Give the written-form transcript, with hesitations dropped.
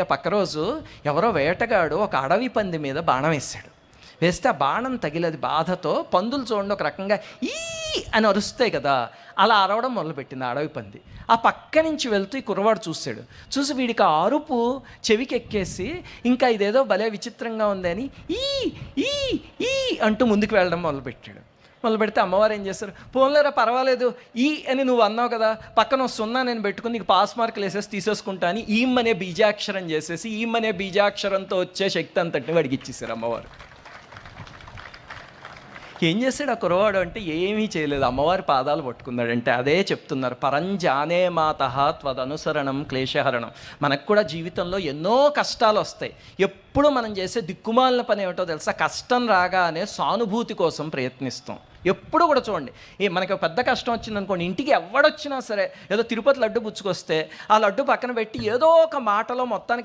ఆ పక్క రోజు ఎవరో వేటగాడు ఒక అడవి పంది మీద బాణం వేశాడు. వేస్తే ఆ బాణం తగిలది బాధతో పందులు చూడండి ఒక రకంగా ఈ అని అరుస్తాయి కదా, అలా అరవడం మొదలుపెట్టింది ఆ అడవి పంది. ఆ పక్క నుంచి వెళ్తూ ఈ కుర్రవాడు చూశాడు. చూసి వీడికి ఆ అరుపు చెవికి ఎక్కేసి ఇంకా ఇదేదో భలే విచిత్రంగా ఉంది అని ఈ ఈ ఈ అంటూ ముందుకు వెళ్ళడం మొదలుపెట్టాడు. మొదలు పెడితే అమ్మవారు ఏం చేస్తారు, పోన్లేరా పర్వాలేదు ఈ అని నువ్వు అన్నావు కదా, పక్కన సున్నా నేను పెట్టుకుని నీకు పాస్ మార్కులు వేసేసి తీసేసుకుంటా అని ఈమ్మనే బీజాక్షరం చేసేసి ఈమ్మనే బీజాక్షరంతో వచ్చే శక్తి అంతటిని వాడికి ఇచ్చేసారు అమ్మవారు. ఏం చేశాడు ఆ కురవాడు అంటే ఏమీ చేయలేదు, అమ్మవారి పాదాలు పట్టుకున్నాడంటే. అదే చెప్తున్నారు, పరంజానే మాతః త్వదనుసరణం క్లేశహరణం. మనకు కూడా జీవితంలో ఎన్నో కష్టాలు వస్తాయి. ఎప్పుడు మనం చేసే దిక్కుమాలిన పని ఏమిటో తెలుసా, కష్టం రాగానే సానుభూతి కోసం ప్రయత్నిస్తాం. ఎప్పుడు కూడా చూడండి, మనకి పెద్ద కష్టం వచ్చింది అనుకోండి, ఇంటికి ఎవడొచ్చినా సరే ఏదో తిరుపతి లడ్డు పుచ్చుకొస్తే ఆ లడ్డు పక్కన పెట్టి ఏదో ఒక మాటలో మొత్తానికి